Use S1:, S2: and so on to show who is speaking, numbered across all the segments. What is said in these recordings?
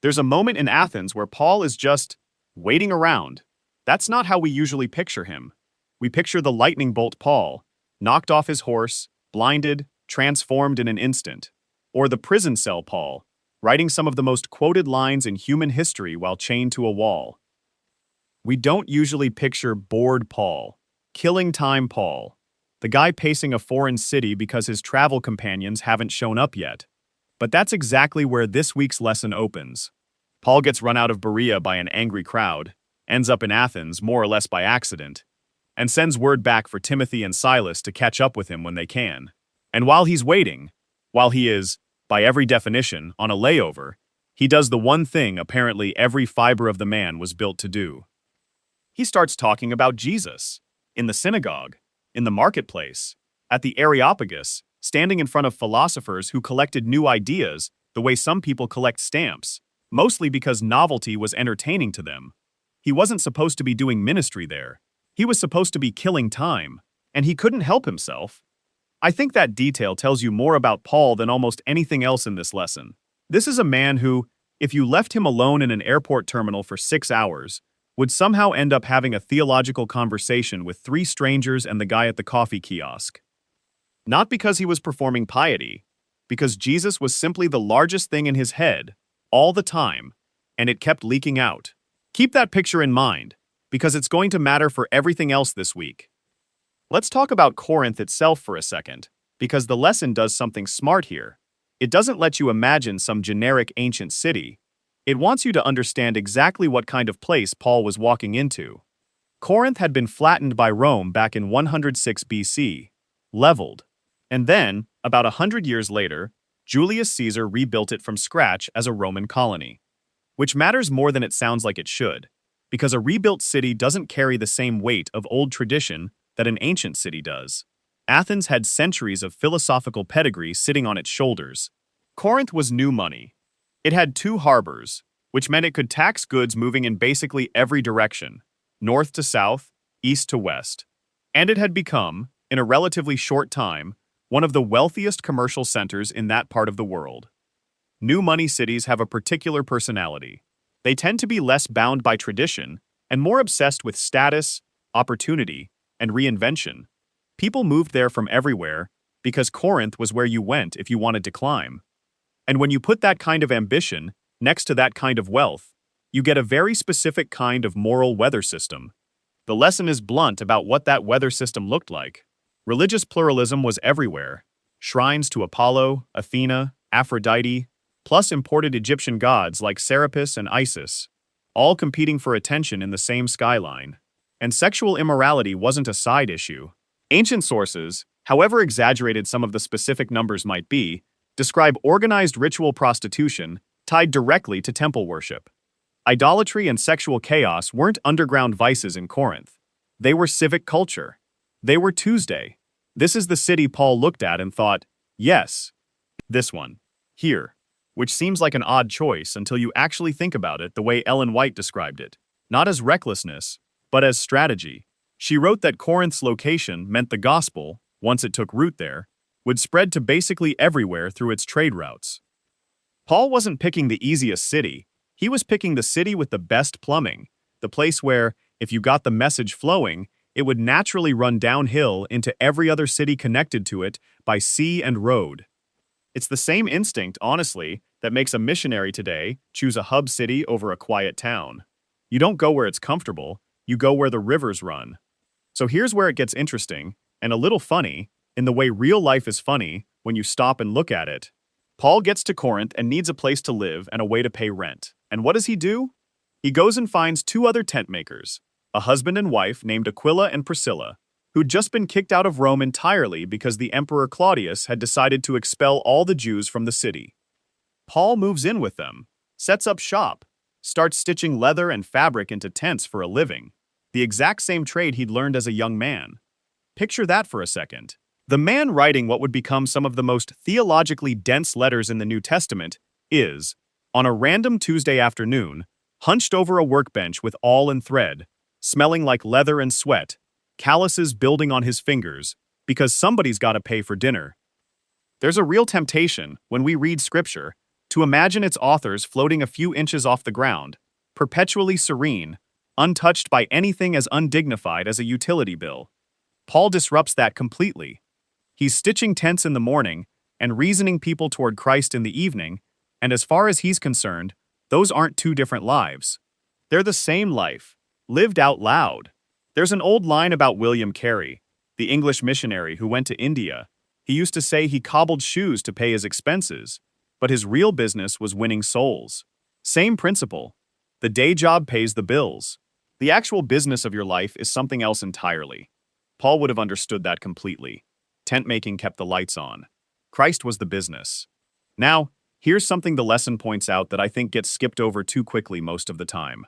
S1: There's a moment in Athens where Paul is just waiting around. That's not how we usually picture him. We picture the lightning bolt Paul, knocked off his horse, blinded, transformed in an instant. Or the prison cell Paul, writing some of the most quoted lines in human history while chained to a wall. We don't usually picture bored Paul, killing time Paul, the guy pacing a foreign city because his travel companions haven't shown up yet. But that's exactly where this week's lesson opens. Paul gets run out of Berea by an angry crowd, ends up in Athens more or less by accident, and sends word back for Timothy and Silas to catch up with him when they can. And while he's waiting, while he is, by every definition, on a layover, he does the one thing apparently every fiber of the man was built to do. He starts talking about Jesus, in the synagogue, in the marketplace, at the Areopagus, standing in front of philosophers who collected new ideas the way some people collect stamps, mostly because novelty was entertaining to them. He wasn't supposed to be doing ministry there. He was supposed to be killing time, and he couldn't help himself. I think that detail tells you more about Paul than almost anything else in this lesson. This is a man who, if you left him alone in an airport terminal for 6 hours, would somehow end up having a theological conversation with 3 strangers and the guy at the coffee kiosk. Not because he was performing piety, because Jesus was simply the largest thing in his head, all the time, and it kept leaking out. Keep that picture in mind, because it's going to matter for everything else this week. Let's talk about Corinth itself for a second, because the lesson does something smart here. It doesn't let you imagine some generic ancient city. It wants you to understand exactly what kind of place Paul was walking into. Corinth had been flattened by Rome back in 106 BC, leveled. And then, about 100 years later, Julius Caesar rebuilt it from scratch as a Roman colony. Which matters more than it sounds like it should, because a rebuilt city doesn't carry the same weight of old tradition that an ancient city does. Athens had centuries of philosophical pedigree sitting on its shoulders. Corinth was new money. It had 2 harbors, which meant it could tax goods moving in basically every direction, north to south, east to west. And it had become, in a relatively short time, one of the wealthiest commercial centers in that part of the world. New money cities have a particular personality. They tend to be less bound by tradition and more obsessed with status, opportunity, and reinvention. People moved there from everywhere because Corinth was where you went if you wanted to climb. And when you put that kind of ambition next to that kind of wealth, you get a very specific kind of moral weather system. The lesson is blunt about what that weather system looked like. Religious pluralism was everywhere. Shrines to Apollo, Athena, Aphrodite, plus imported Egyptian gods like Serapis and Isis, all competing for attention in the same skyline. And sexual immorality wasn't a side issue. Ancient sources, however exaggerated some of the specific numbers might be, describe organized ritual prostitution tied directly to temple worship. Idolatry and sexual chaos weren't underground vices in Corinth. They were civic culture. They were Tuesday. This is the city Paul looked at and thought, yes, this one, here, which seems like an odd choice until you actually think about it the way Ellen White described it, not as recklessness, but as strategy. She wrote that Corinth's location meant the gospel, once it took root there, would spread to basically everywhere through its trade routes. Paul wasn't picking the easiest city. He was picking the city with the best plumbing, the place where, if you got the message flowing, it would naturally run downhill into every other city connected to it by sea and road. It's the same instinct, honestly, that makes a missionary today choose a hub city over a quiet town. You don't go where it's comfortable, you go where the rivers run. So here's where it gets interesting, and a little funny, in the way real life is funny when you stop and look at it. Paul gets to Corinth and needs a place to live and a way to pay rent. And what does he do? He goes and finds 2 other tent makers, a husband and wife named Aquila and Priscilla, who'd just been kicked out of Rome entirely because the Emperor Claudius had decided to expel all the Jews from the city. Paul moves in with them, sets up shop, starts stitching leather and fabric into tents for a living, the exact same trade he'd learned as a young man. Picture that for a second. The man writing what would become some of the most theologically dense letters in the New Testament is, on a random Tuesday afternoon, hunched over a workbench with awl and thread, smelling like leather and sweat, calluses building on his fingers, because somebody's got to pay for dinner. There's a real temptation, when we read Scripture, To imagine its authors floating a few inches off the ground, perpetually serene, untouched by anything as undignified as a utility bill. Paul disrupts that completely. He's stitching tents in the morning and reasoning people toward Christ in the evening, and as far as he's concerned, those aren't two different lives. They're the same life, lived out loud. There's an old line about William Carey, the English missionary who went to India. He used to say he cobbled shoes to pay his expenses, but his real business was winning souls. Same principle. The day job pays the bills. The actual business of your life is something else entirely. Paul would have understood that completely. Tent making kept the lights on. Christ was the business. Now, here's something the lesson points out that I think gets skipped over too quickly most of the time.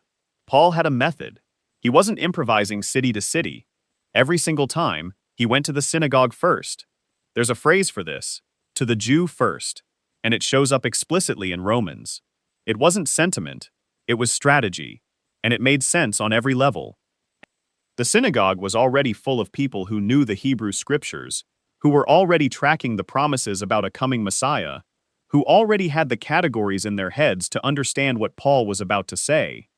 S1: Paul had a method. He wasn't improvising city to city. Every single time, he went to the synagogue first. There's a phrase for this, to the Jew first, and it shows up explicitly in Romans. It wasn't sentiment, it was strategy, and it made sense on every level. The synagogue was already full of people who knew the Hebrew scriptures, who were already tracking the promises about a coming Messiah, who already had the categories in their heads to understand what Paul was about to say.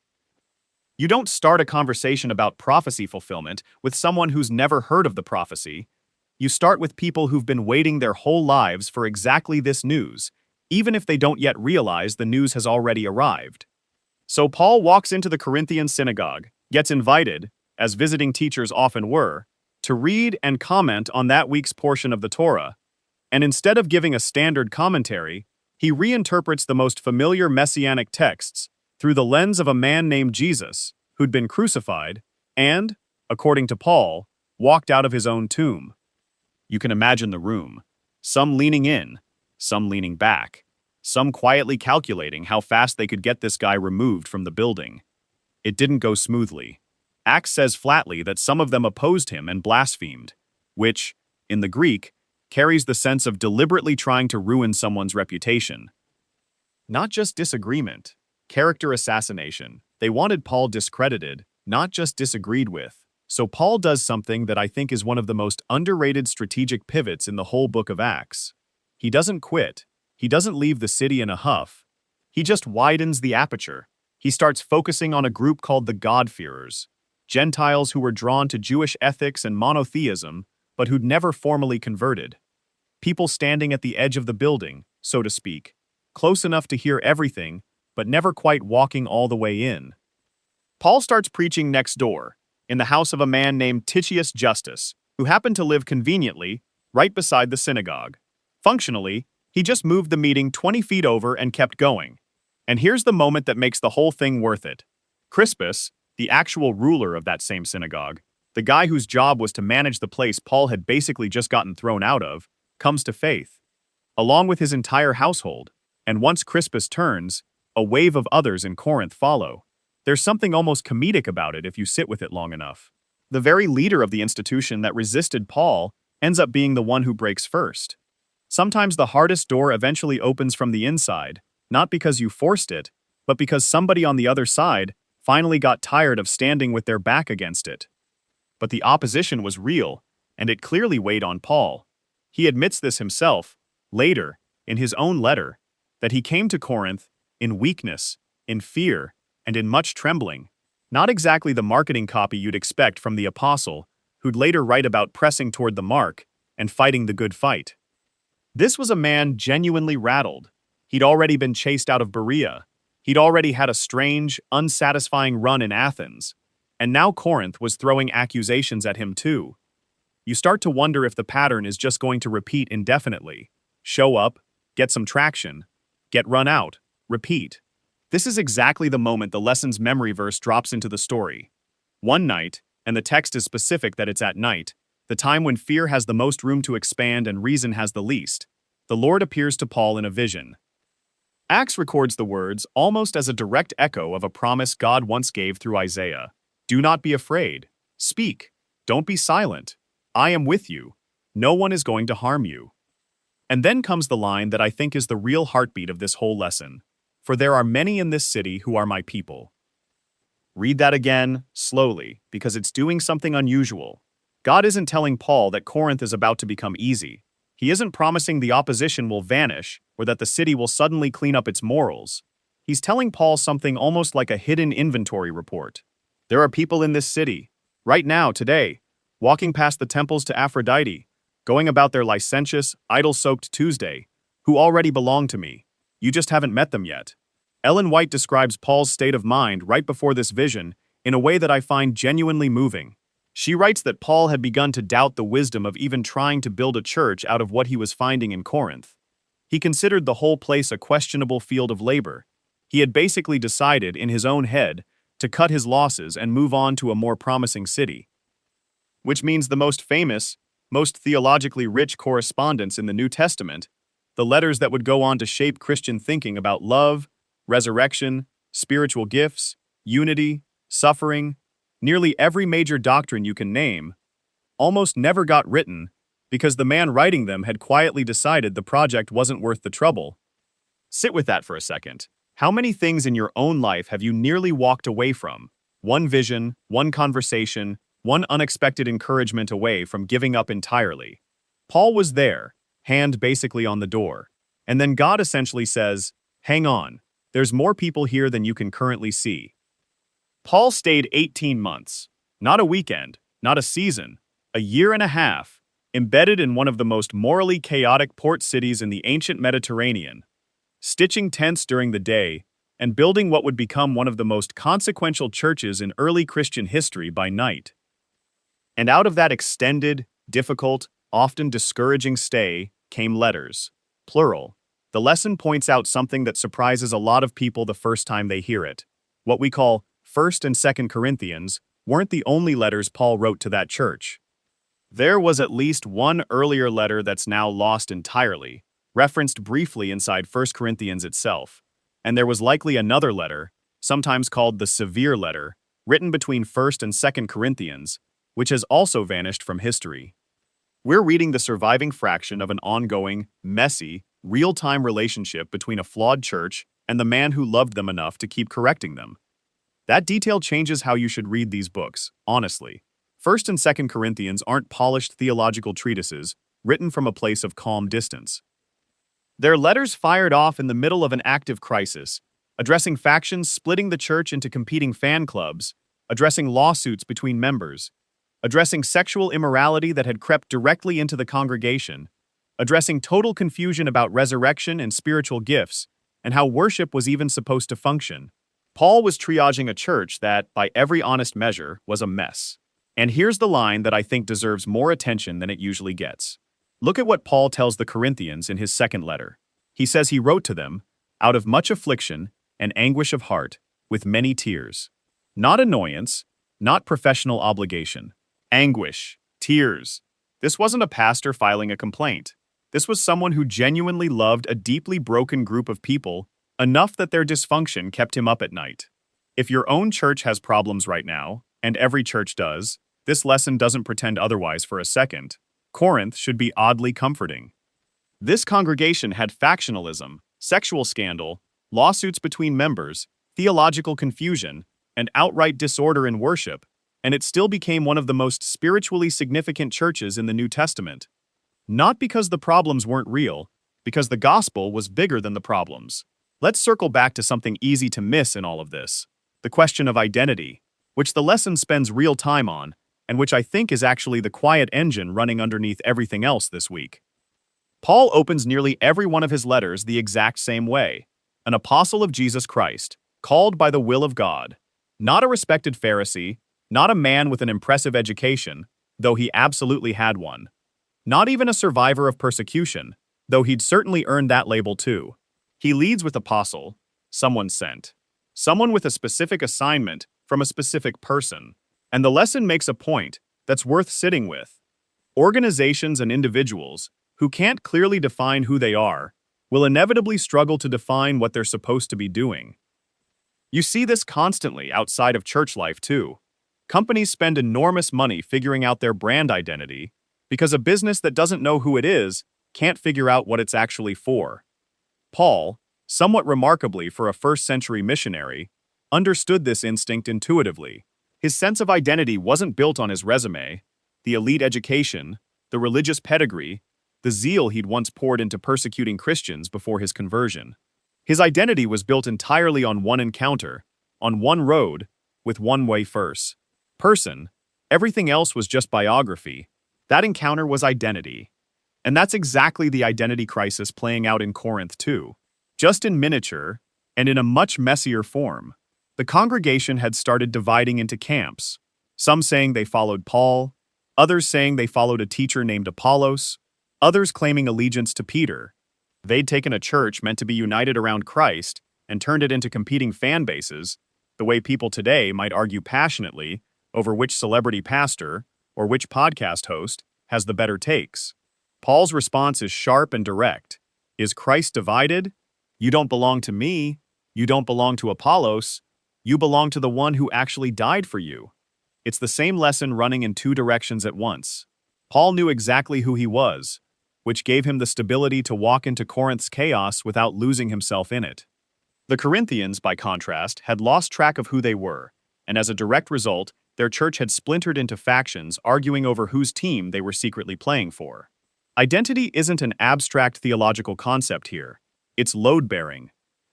S1: You don't start a conversation about prophecy fulfillment with someone who's never heard of the prophecy. You start with people who've been waiting their whole lives for exactly this news, even if they don't yet realize the news has already arrived. So Paul walks into the Corinthian synagogue, gets invited, as visiting teachers often were, to read and comment on that week's portion of the Torah, and instead of giving a standard commentary, he reinterprets the most familiar messianic texts through the lens of a man named Jesus, who'd been crucified and, according to Paul, walked out of his own tomb. You can imagine the room, some leaning in, some leaning back, some quietly calculating how fast they could get this guy removed from the building. It didn't go smoothly. Acts says flatly that some of them opposed him and blasphemed, which, in the Greek, carries the sense of deliberately trying to ruin someone's reputation. Not just disagreement, character assassination. They wanted Paul discredited, not just disagreed with. So Paul does something that I think is one of the most underrated strategic pivots in the whole book of Acts. He doesn't quit. He doesn't leave the city in a huff. He just widens the aperture. He starts focusing on a group called the God-fearers, Gentiles who were drawn to Jewish ethics and monotheism, but who'd never formally converted. People standing at the edge of the building, so to speak, close enough to hear everything, but never quite walking all the way in. Paul starts preaching next door, in the house of a man named Titius Justus, who happened to live conveniently right beside the synagogue. Functionally, he just moved the meeting 20 feet over and kept going. And here's the moment that makes the whole thing worth it. Crispus, the actual ruler of that same synagogue, the guy whose job was to manage the place Paul had basically just gotten thrown out of, comes to faith, along with his entire household, and once Crispus turns, a wave of others in Corinth follow. There's something almost comedic about it if you sit with it long enough. The very leader of the institution that resisted Paul ends up being the one who breaks first. Sometimes the hardest door eventually opens from the inside, not because you forced it, but because somebody on the other side finally got tired of standing with their back against it. But the opposition was real, and it clearly weighed on Paul. He admits this himself, later, in his own letter, that he came to Corinth in weakness, in fear, and in much trembling. Not exactly the marketing copy you'd expect from the apostle, who'd later write about pressing toward the mark and fighting the good fight. This was a man genuinely rattled. He'd already been chased out of Berea. He'd already had a strange, unsatisfying run in Athens. And now Corinth was throwing accusations at him too. You start to wonder if the pattern is just going to repeat indefinitely. Show up, get some traction, get run out, repeat. This is exactly the moment the lesson's memory verse drops into the story. One night, and the text is specific that it's at night, the time when fear has the most room to expand and reason has the least, the Lord appears to Paul in a vision. Acts records the words almost as a direct echo of a promise God once gave through Isaiah. Do not be afraid. Speak. Don't be silent. I am with you. No one is going to harm you. And then comes the line that I think is the real heartbeat of this whole lesson. For there are many in this city who are my people. Read that again, slowly, because it's doing something unusual. God isn't telling Paul that Corinth is about to become easy. He isn't promising the opposition will vanish or that the city will suddenly clean up its morals. He's telling Paul something almost like a hidden inventory report. There are people in this city, right now, today, walking past the temples to Aphrodite, going about their licentious, idol-soaked Tuesday, who already belong to me. You just haven't met them yet. Ellen White describes Paul's state of mind right before this vision in a way that I find genuinely moving. She writes that Paul had begun to doubt the wisdom of even trying to build a church out of what he was finding in Corinth. He considered the whole place a questionable field of labor. He had basically decided, in his own head, to cut his losses and move on to a more promising city. Which means the most famous, most theologically rich correspondence in the New Testament, the letters that would go on to shape Christian thinking about love, resurrection, spiritual gifts, unity, suffering, nearly every major doctrine you can name, almost never got written because the man writing them had quietly decided the project wasn't worth the trouble. Sit with that for a second. How many things in your own life have you nearly walked away from? One vision, one conversation, one unexpected encouragement away from giving up entirely. Paul was there, hand basically on the door. And then God essentially says, hang on, there's more people here than you can currently see. Paul stayed 18 months, not a weekend, not a season, a year and a half, embedded in one of the most morally chaotic port cities in the ancient Mediterranean, stitching tents during the day and building what would become one of the most consequential churches in early Christian history by night. And out of that extended, difficult, often discouraging stay came letters, plural. The lesson points out something that surprises a lot of people the first time they hear it. What we call 1st and 2nd Corinthians weren't the only letters Paul wrote to that church. There was at least one earlier letter that's now lost entirely, referenced briefly inside 1 Corinthians itself, and there was likely another letter, sometimes called the severe letter, written between 1st and 2nd Corinthians, which has also vanished from history. We're reading the surviving fraction of an ongoing, messy, real-time relationship between a flawed church and the man who loved them enough to keep correcting them. That detail changes how you should read these books, honestly. 1st and 2nd Corinthians aren't polished theological treatises written from a place of calm distance. They're letters fired off in the middle of an active crisis, addressing factions splitting the church into competing fan clubs, addressing lawsuits between members, addressing sexual immorality that had crept directly into the congregation, addressing total confusion about resurrection and spiritual gifts, and how worship was even supposed to function. Paul was triaging a church that, by every honest measure, was a mess. And here's the line that I think deserves more attention than it usually gets. Look at what Paul tells the Corinthians in his second letter. He says he wrote to them, out of much affliction and anguish of heart, with many tears. Not annoyance, not professional obligation. Anguish, tears. This wasn't a pastor filing a complaint. This was someone who genuinely loved a deeply broken group of people enough that their dysfunction kept him up at night. If your own church has problems right now, and every church does, this lesson doesn't pretend otherwise for a second. Corinth should be oddly comforting. This congregation had factionalism, sexual scandal, lawsuits between members, theological confusion, and outright disorder in worship, and it still became one of the most spiritually significant churches in the New Testament. Not because the problems weren't real, because the gospel was bigger than the problems. Let's circle back to something easy to miss in all of this, the question of identity, which the lesson spends real time on, and which I think is actually the quiet engine running underneath everything else this week. Paul opens nearly every one of his letters the exact same way, an apostle of Jesus Christ, called by the will of God, not a respected Pharisee, not a man with an impressive education, though he absolutely had one, not even a survivor of persecution, though he'd certainly earned that label too. He leads with apostle, someone sent, someone with a specific assignment from a specific person. And the lesson makes a point that's worth sitting with. Organizations and individuals who can't clearly define who they are will inevitably struggle to define what they're supposed to be doing. You see this constantly outside of church life too. Companies spend enormous money figuring out their brand identity because a business that doesn't know who it is can't figure out what it's actually for. Paul, somewhat remarkably for a first-century missionary, understood this instinct intuitively. His sense of identity wasn't built on his resume, the elite education, the religious pedigree, the zeal he'd once poured into persecuting Christians before his conversion. His identity was built entirely on one encounter, on one road, with one-way first person. Everything else was just biography. That encounter was identity. And that's exactly the identity crisis playing out in Corinth too. Just in miniature, and in a much messier form. The congregation had started dividing into camps, some saying they followed Paul, others saying they followed a teacher named Apollos, others claiming allegiance to Peter. They'd taken a church meant to be united around Christ and turned it into competing fan bases, the way people today might argue passionately over which celebrity pastor or which podcast host has the better takes. Paul's response is sharp and direct. Is Christ divided? You don't belong to me. You don't belong to Apollos. You belong to the one who actually died for you. It's the same lesson running in two directions at once. Paul knew exactly who he was, which gave him the stability to walk into Corinth's chaos without losing himself in it. The Corinthians, by contrast, had lost track of who they were, and as a direct result, their church had splintered into factions arguing over whose team they were secretly playing for. Identity isn't an abstract theological concept here. It's load-bearing.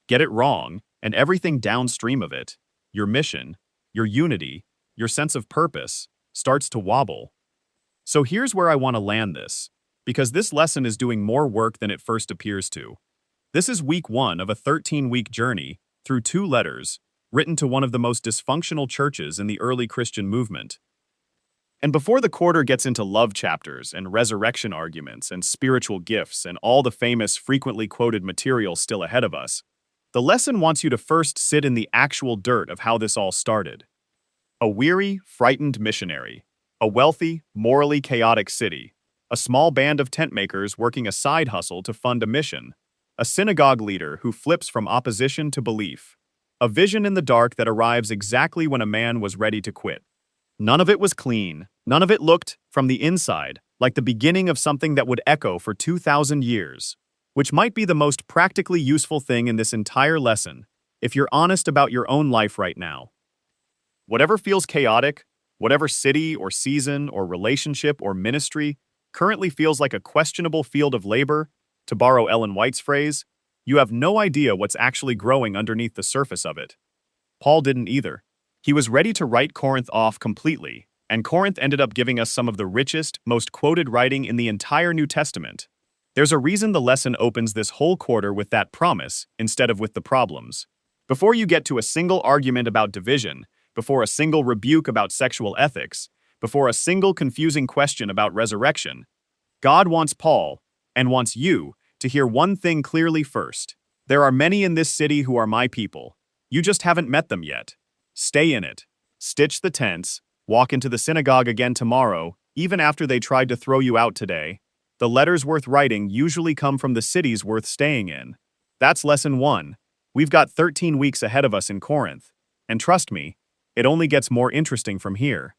S1: Get it wrong, and everything downstream of it, your mission, your unity, your sense of purpose, starts to wobble. So here's where I want to land this, because this lesson is doing more work than it first appears to. This is week 1 of a 13-week journey through 2 letters written to one of the most dysfunctional churches in the early Christian movement. And before the quarter gets into love chapters and resurrection arguments and spiritual gifts and all the famous, frequently quoted material still ahead of us, the lesson wants you to first sit in the actual dirt of how this all started. A weary, frightened missionary, a wealthy, morally chaotic city, a small band of tent makers working a side hustle to fund a mission, a synagogue leader who flips from opposition to belief, a vision in the dark that arrives exactly when a man was ready to quit. None of it was clean. None of it looked, from the inside, like the beginning of something that would echo for 2,000 years. Which might be the most practically useful thing in this entire lesson, if you're honest about your own life right now. Whatever feels chaotic, whatever city or season or relationship or ministry currently feels like a questionable field of labor, to borrow Ellen White's phrase, you have no idea what's actually growing underneath the surface of it. Paul didn't either. He was ready to write Corinth off completely, and Corinth ended up giving us some of the richest, most quoted writing in the entire New Testament. There's a reason the lesson opens this whole quarter with that promise instead of with the problems. Before you get to a single argument about division, before a single rebuke about sexual ethics, before a single confusing question about resurrection, God wants Paul, and wants you, to hear one thing clearly first. There are many in this city who are my people. You just haven't met them yet. Stay in it. Stitch the tents. Walk into the synagogue again tomorrow, even after they tried to throw you out today. The letters worth writing usually come from the cities worth staying in. That's lesson 1. We've got 13 weeks ahead of us in Corinth. And trust me, it only gets more interesting from here.